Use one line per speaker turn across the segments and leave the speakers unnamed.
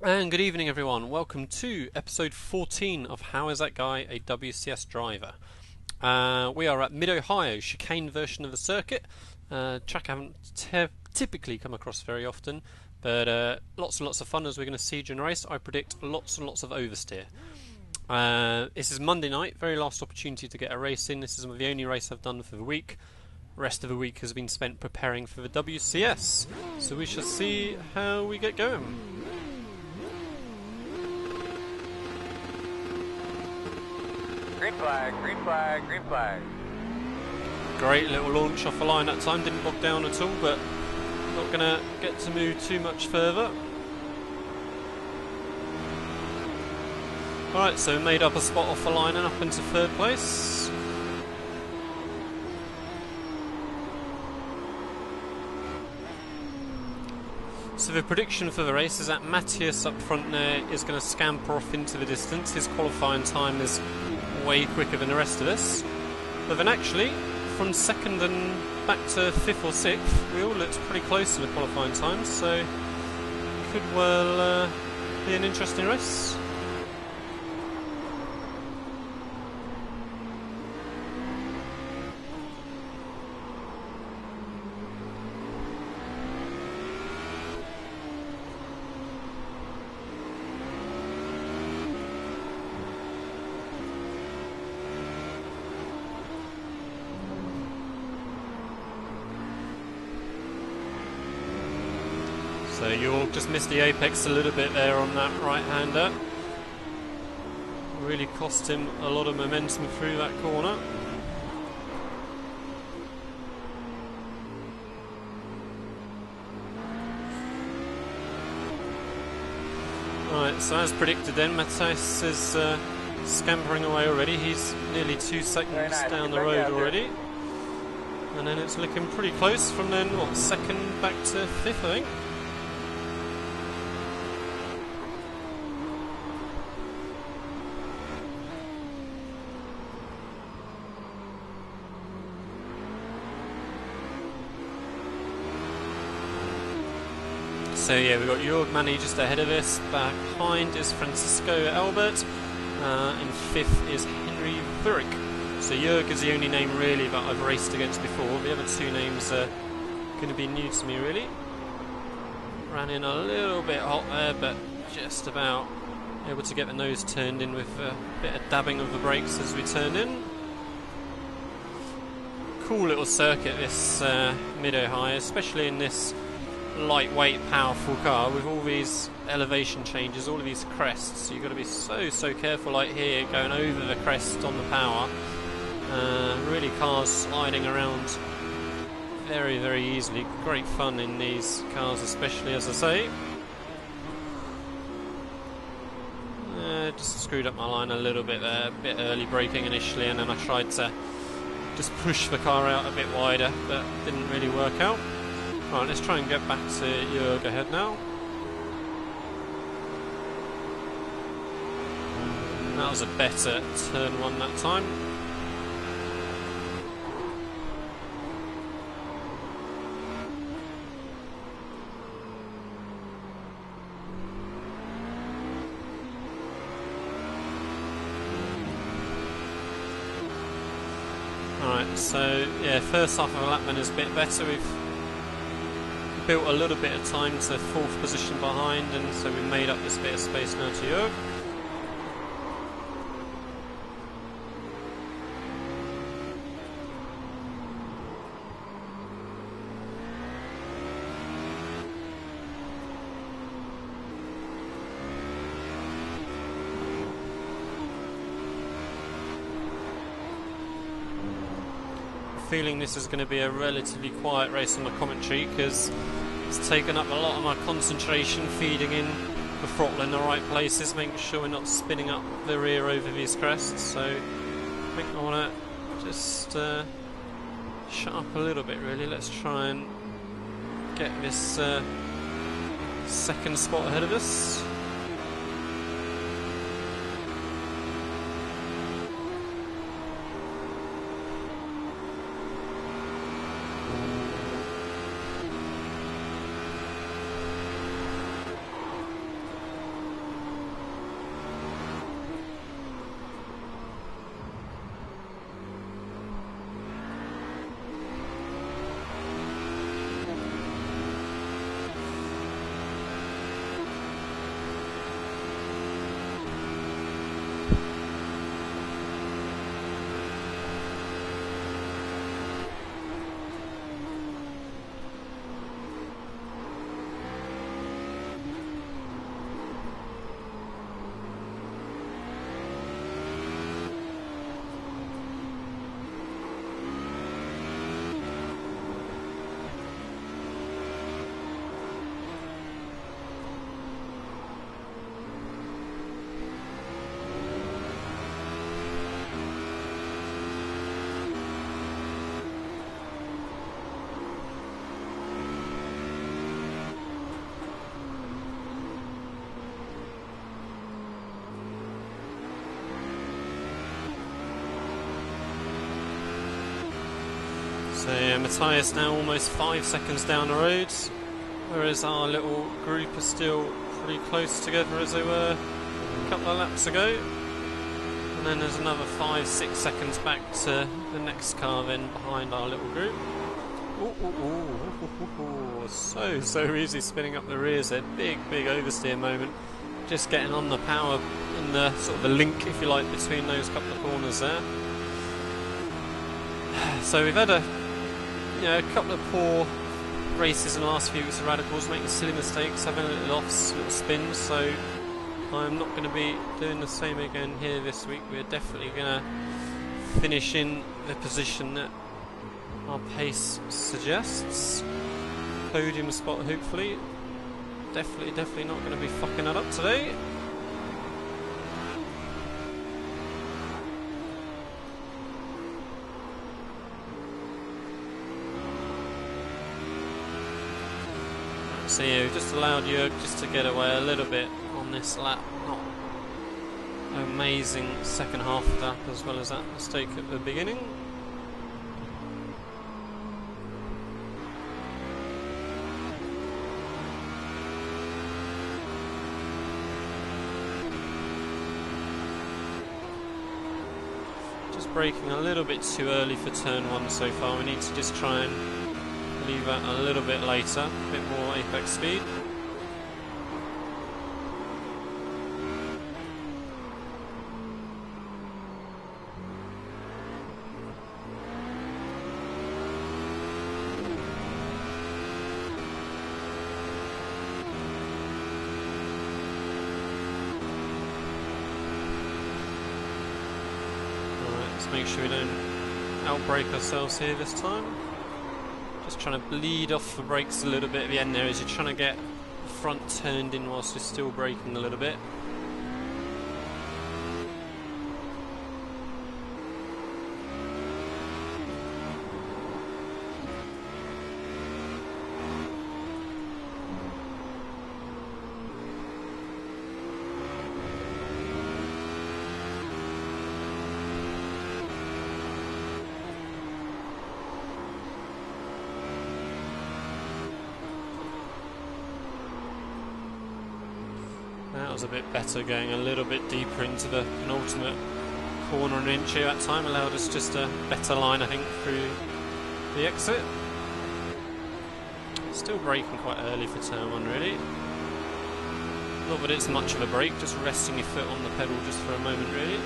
And good evening everyone, welcome to episode 14 of How Is That Guy a WCS Driver? We are at Mid-Ohio, chicane version of the circuit, track I haven't typically come across very often, but lots and lots of fun as we're going to see during the race. I predict lots and lots of oversteer. This is Monday night, very last opportunity to get a race in. This is the only race I've done for the week. The rest of the week has been spent preparing for the WCS, so we shall see how we get going.
Green flag, green flag, green flag.
Great little launch off the line that time, didn't bog down at all, but not going to get to move too much further. Alright, so made up a spot off the line and up into third place. So the prediction for the race is that Matthias up front there is going to scamper off into the distance. His qualifying time is way quicker than the rest of us. But then actually, from second and back to fifth or sixth, we all looked pretty close in the qualifying time, so could well be an interesting race. So York just missed the apex a little bit there on that right-hander. Really cost him a lot of momentum through that corner. Right, so as predicted then, Matthias is scampering away already. He's nearly 2 seconds down the road already. And then it's looking pretty close from then, what, second back to fifth, I think? So yeah, we've got Jörg Manny just ahead of us. Behind is Francisco Albert. In fifth is Henry Vurik. So Jörg is the only name really that I've raced against before. The other two names are going to be new to me really. Ran in a little bit hot there, but just about able to get the nose turned in with a bit of dabbing of the brakes as we turned in. Cool little circuit this Mid-Ohio, especially in this lightweight, powerful car with all these elevation changes, all of these crests. So you've got to be so careful, like here, going over the crest on the power. Really, cars sliding around very easily. Great fun in these cars, especially, as I say. Just screwed up my line a little bit there, a bit early braking initially, and then I tried to just push the car out a bit wider, but didn't really work out. Right, let's try and get back to Jörg ahead now. That was a better turn one that time. Alright, so yeah, first half of the lap then is a bit better. We've built a little bit of time to fourth position behind, and so we made up this bit of space now to Jörg. Feeling this is going to be a relatively quiet race on the commentary because it's taken up a lot of my concentration, feeding in the throttle in the right places, making sure we're not spinning up the rear over these crests. So I think I want to just shut up a little bit really. Let's try and get this second spot ahead of us. So yeah, Matthias now almost 5 seconds down the road, whereas our little group are still pretty close together as they were a couple of laps ago. And then there's another 5-6 seconds back to the next car then behind our little group. So easy spinning up the rears there. Big oversteer moment. Just getting on the power and the sort of the link, if you like, between those couple of corners there. So we've had a couple of poor races in the last few weeks of Radicals, making silly mistakes, having little offs, little spins. So I'm not going to be doing the same again here this week. We're definitely going to finish in the position that our pace suggests. Podium spot, hopefully. Definitely not going to be fucking that up today. So yeah, we've just allowed Jörg just to get away a little bit on this lap. Not amazing second half of that, as well as that mistake at the beginning. Just braking a little bit too early for turn 1 so far. We need to just try and leave that a little bit later, a bit more apex speed. Make sure we don't outbrake ourselves here this time. Just trying to bleed off the brakes a little bit at the end there as you're trying to get the front turned in whilst you're still braking a little bit. That was a bit better, going a little bit deeper into the penultimate corner and inch here that time. Allowed us just a better line, I think, through the exit. Still braking quite early for turn 1, really. Not that it's much of a brake, just resting your foot on the pedal just for a moment, really.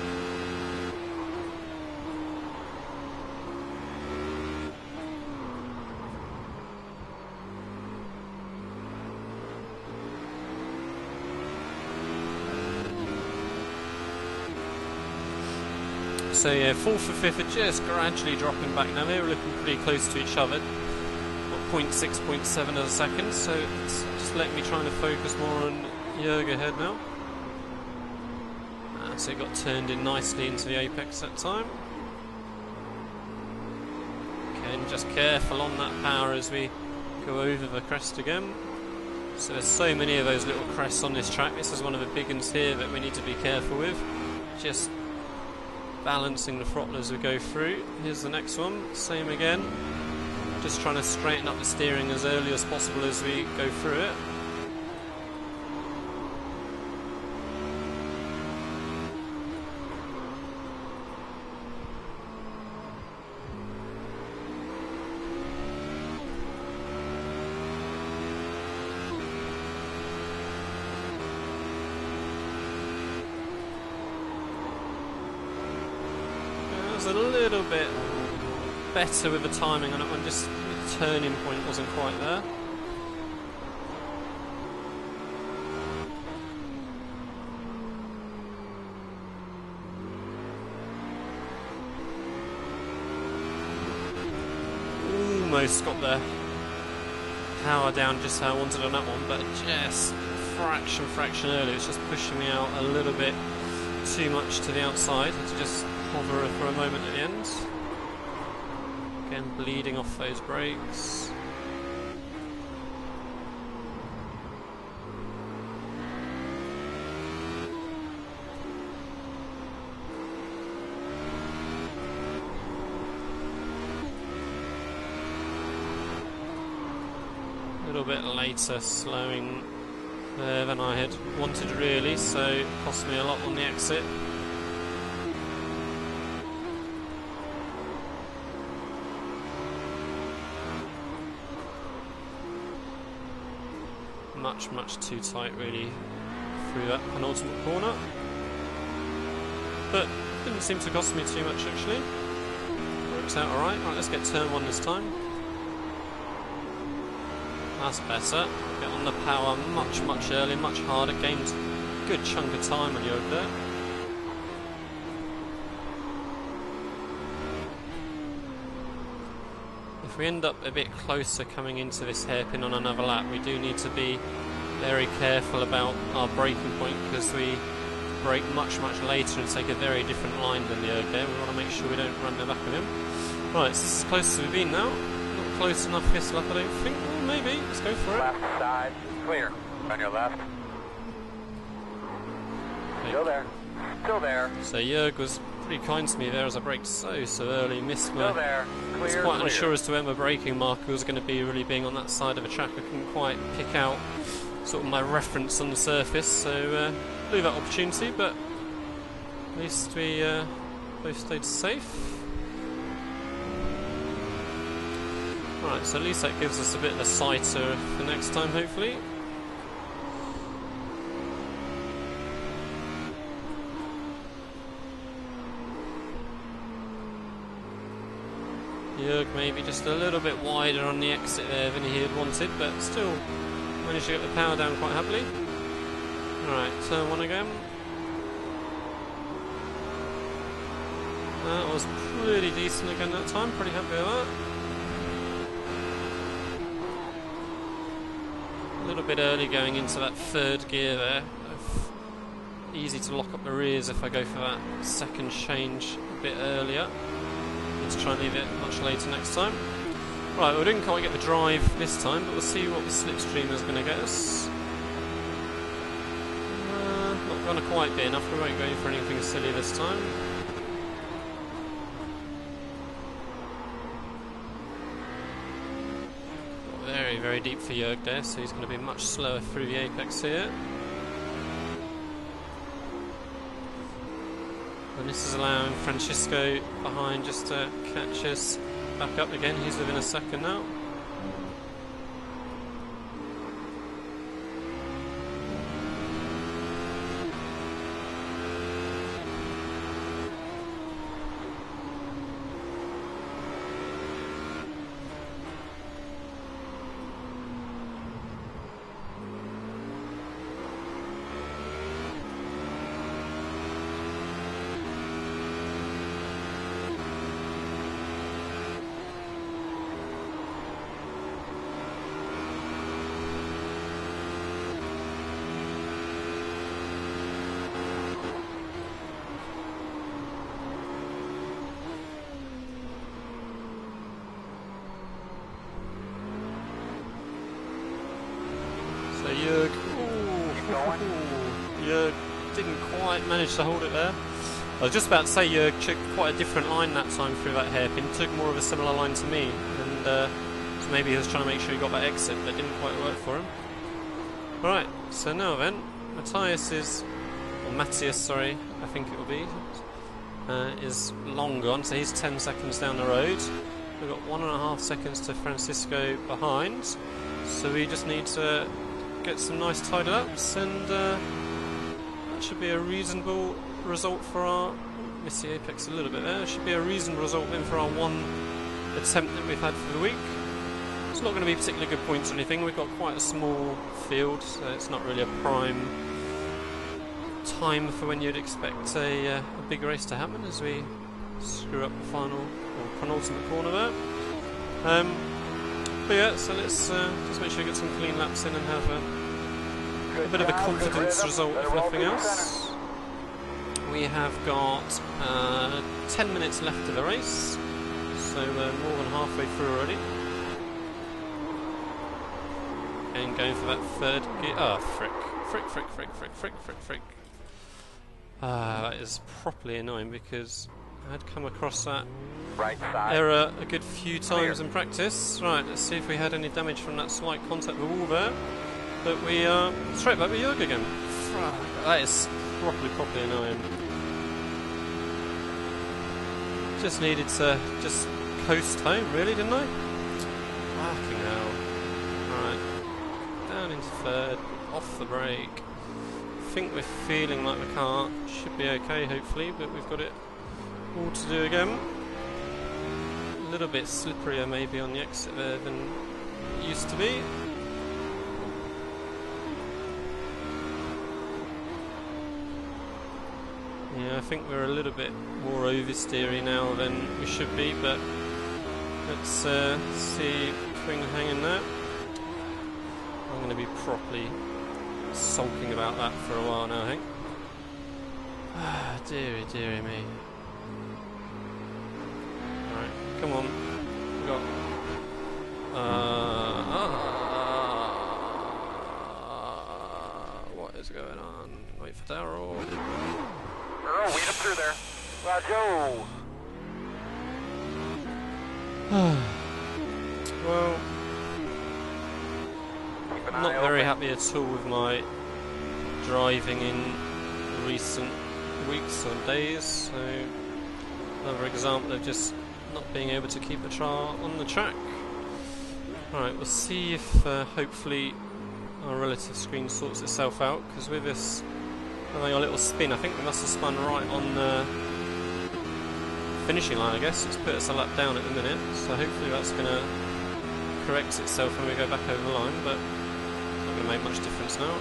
So yeah, 4th and 5th are just gradually dropping back now. They were looking pretty close to each other. 0.6, 0.7 of a second, so it's just letting me trying to focus more on Jörg ahead now. So it got turned in nicely into the apex that time. Okay, and just careful on that power as we go over the crest again. So there's so many of those little crests on this track. This is one of the big ones here that we need to be careful with. Just balancing the throttle as we go through. Here's the next one, same again. Just trying to straighten up the steering as early as possible as we go through it. A little bit better with the timing on it one, just the turning point wasn't quite there. Almost got the power down just how I wanted on that one, but just fraction early. It's just pushing me out a little bit too much to the outside. Had to just hover for a moment at the end. Again, bleeding off those brakes. bit later slowing there than I had wanted really, so it cost me a lot on the exit. Much too tight really through that penultimate corner, but didn't seem to cost me too much actually. Works out alright. Right, let's get turn 1 this time. That's better. Get on the power much earlier, much harder. Gained a good chunk of time when you're over there. If we end up a bit closer coming into this hairpin on another lap, we do need to be very careful about our braking point, because we brake much later and take a very different line than the erg there. We want to make sure we don't run the back of him. Right, so this is as close as we've been now. Not close enough this lap, I don't think. Well, maybe. Let's go for it.
Left side, clear. On your left. Still there. Still there.
So Jörg was pretty kind to me there as I braked so early. Missed my...
Still there. Clear.
I was quite unsure as to where my braking marker was going to be, really being on that side of the track. I couldn't quite pick out sort of my reference on the surface, so blew that opportunity, but at least we both stayed safe. Right, so at least that gives us a bit of a sighter for next time, hopefully. Jörg maybe just a little bit wider on the exit there than he had wanted, but still managed to get the power down quite happily. Alright, turn 1 again. That was pretty decent again that time, pretty happy with that. A little bit early going into that third gear there. Easy to lock up the rears if I go for that second change a bit earlier. Need to try and leave it much later next time. Right, we didn't quite get the drive this time, but we'll see what the slipstream is going to get us. Not going to quite be enough, we won't go for anything silly this time. Very deep for Jörg there, so he's going to be much slower through the apex here. And this is allowing Francisco behind just to catch us back up again. He's within a second now. Jörg didn't quite manage to hold it there. I was just about to say Jörg took quite a different line that time through that hairpin, took more of a similar line to me, and so maybe he was trying to make sure he got that exit, but it didn't quite work for him. Alright, so now then, Matthias, sorry, I think it will be, is long gone, so he's 10 seconds down the road. We've got 1.5 seconds to Francisco behind, so we just need to get some nice tidy laps, and that should be a reasonable result for our... miss the apex a little bit there. It should be a reasonable result then for our one attempt that we've had for the week. It's not going to be particularly good points or anything. We've got quite a small field, so it's not really a prime time for when you'd expect a big race to happen, as we screw up the final or penultimate corner there. But yeah, so let's just make sure we get some clean laps in and have a bit of a confidence result, if nothing else. We have got 10 minutes left of the race, so we're more than halfway through already. And going for that third gear. Ah, frick. That is properly annoying, because I had come across that
Right side.
error a good few times in practice. Right, let's see if we had any damage from that slight contact with the wall there. But we are straight back with Jörg again. That is properly annoying. Just needed to just coast home, really, didn't I? Fucking hell. Right, down into third, off the brake. Think we're feeling like the car should be okay, hopefully, but we've got it all to do again. A little bit slipperier maybe on the exit there than it used to be. Yeah, I think we're a little bit more oversteery now than we should be, but let's see if we can hang in there. I'm going to be properly sulking about that for a while now, I think. Ah, dearie me. Right, come on. We got. What is going on? Wait for Darryl.
Oh, weed him through there. Roger.
Well, not very happy at all with my driving in recent weeks or days. So another example of just not being able to keep the car on the track. Alright, we'll see if hopefully our relative screen sorts itself out, because with this having a little spin, I think we must have spun right on the finishing line, I guess. It's put us a lap down at the minute, so hopefully that's going to correct itself when we go back over the line, but it's not going to make much difference now.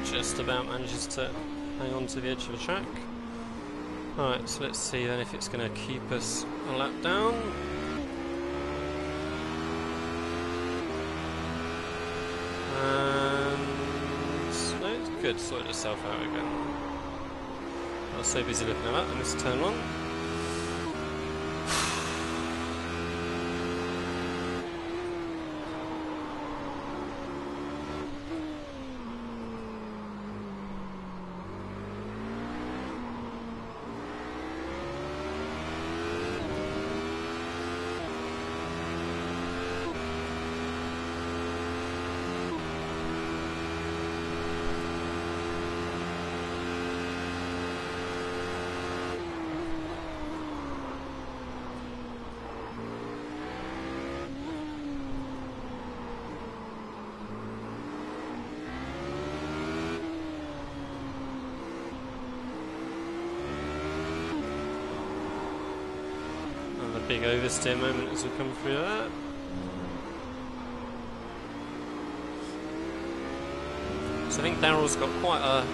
Just about manages to hang on to the edge of the track. Alright, so let's see then if it's going to keep us a lap down. And no, it's good, sorted itself out again. I was so busy looking at that, I missed turn one. Big oversteer moment as we come through that. So I think Darryl's got quite a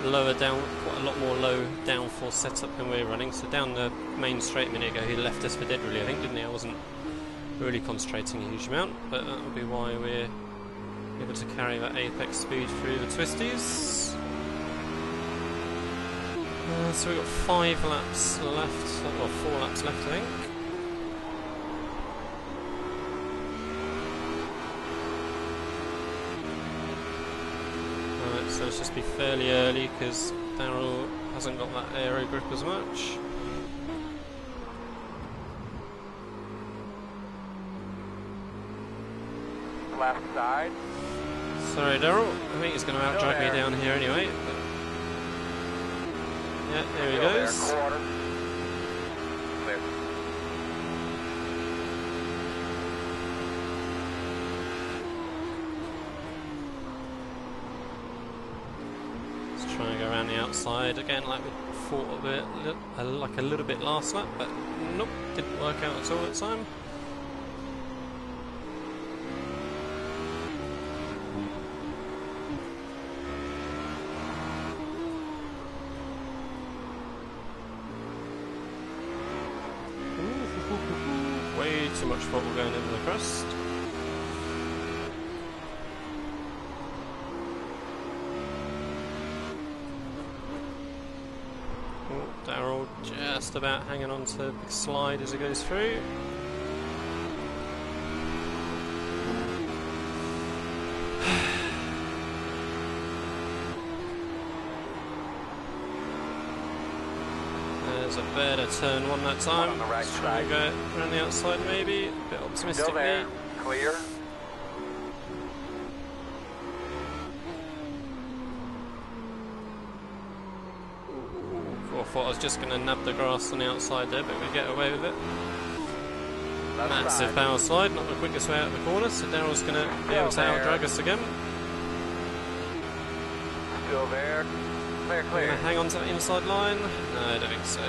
lot more low downforce setup than we're running. So down the main straight a minute ago, he left us for dead, really, I think, didn't he? I wasn't really concentrating a huge amount, but that will be why we're able to carry that apex speed through the twisties. So we've got 5 laps left, well 4 laps left I think. Alright, so let's just be fairly early because Darryl hasn't got that aero grip as much.
Left side.
Sorry Darryl, I think he's going to out-drag me down here anyway. But yeah, there he goes.
Clear.
Let's try and go around the outside again, like we thought like a little bit last lap, but nope, didn't work out at all that time. much throttle going into the crust. Oh, Darryl just about hanging on to the big slide as it goes through. There's a better turn one that time.
On the right
Let's try and go around the outside maybe. A bit optimistic.
Still there. Clear.
I thought I was just going to nab the grass on the outside there, but we get away with it.
Left
Massive
side.
power slide, not the quickest way out of the corner, so Darryl's going to be able to
Still there.
outdrag us again.
Still there. Clear,
We're
clear.
going to hang on to the inside line. No, I don't think so.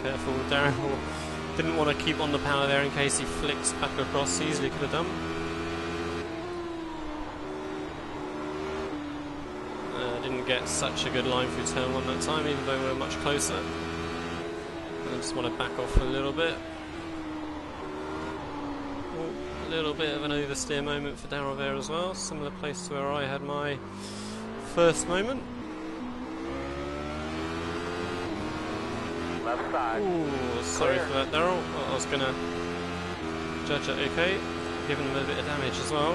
Careful, Darryl didn't want to keep on the power there in case he flicks back across. Easily could have done. Didn't get such a good line through turn one that time, even though we were much closer. I just want to back off a little bit. Oh, a little bit of an oversteer moment for Darryl there as well. Similar place to where I had my first moment.
Left side.
Ooh, sorry
Clear.
for that, Darryl. I was going to judge it okay, giving him a bit of damage as well.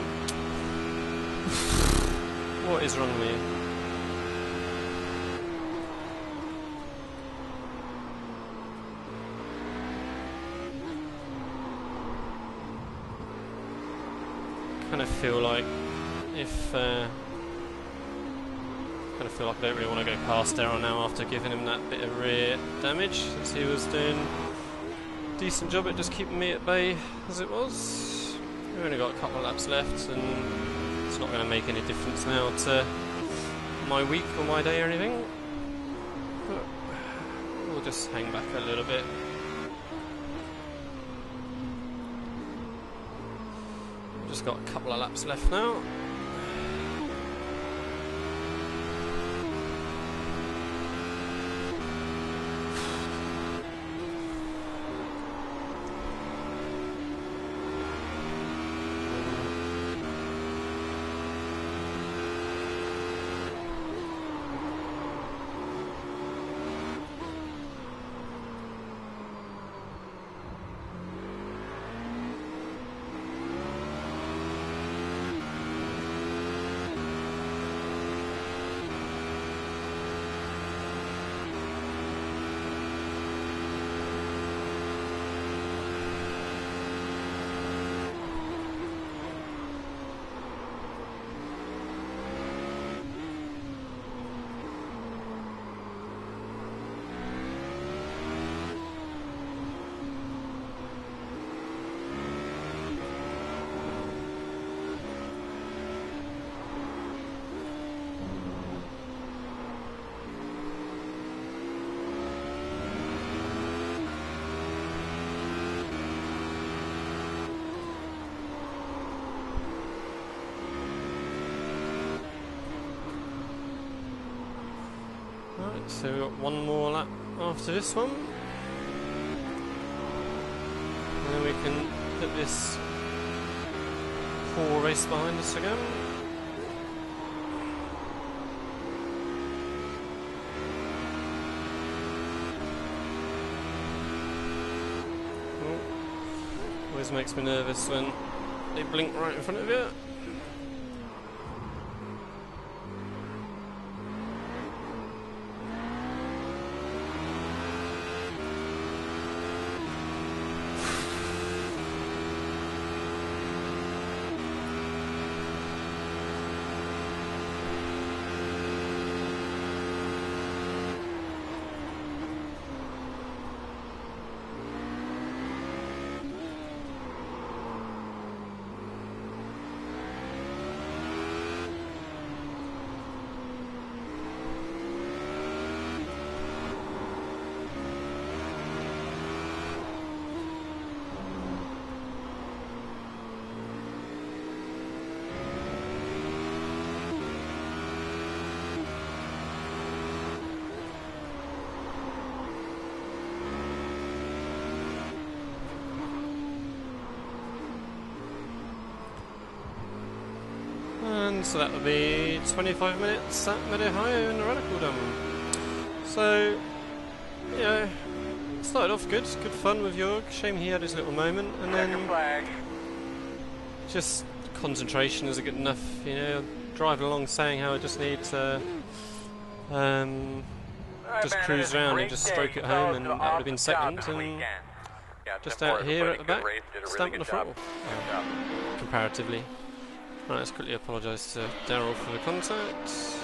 What is wrong with you? Kind of feel like if I don't really want to go past Darryl now after giving him that bit of rear damage, since he was doing a decent job at just keeping me at bay as it was. We've only got a couple of laps left, and it's not going to make any difference now to my week or my day or anything. But we'll just hang back a little bit. Just got a couple of laps left now. Right, so we've got one more lap after this one. And then we can put this poor race behind us again. Oh, always makes me nervous when they blink right in front of you. so that would be 25 minutes at Mid-Ohio in the Radical done. So, you know, started off good fun with Jorg. Shame he had his little moment, and then just concentration isn't good enough. You know, driving along saying how I just need to just cruise around and just stroke it home, and that would have been second, and just out here at the back, stamping the throttle, comparatively. Right, let's quickly apologise to Daryl for the contact.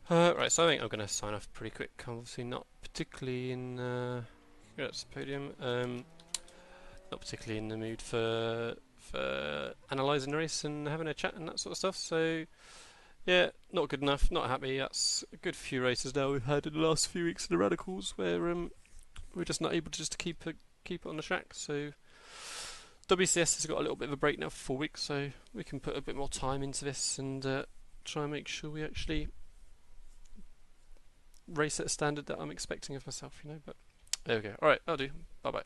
Right, so I think I'm going to sign off pretty quick. Obviously not particularly in that's the podium. Not particularly in the mood for analysing the race and having a chat and that sort of stuff. So yeah, not good enough. Not happy. That's a good few races now we've had in the last few weeks of the Radicals where we're just not able to just keep it on the track. So WCS has got a little bit of a break now for 4 weeks, so we can put a bit more time into this and try and make sure we actually race at a standard that I'm expecting of myself, you know. But there we go. Alright, that'll do. Bye bye.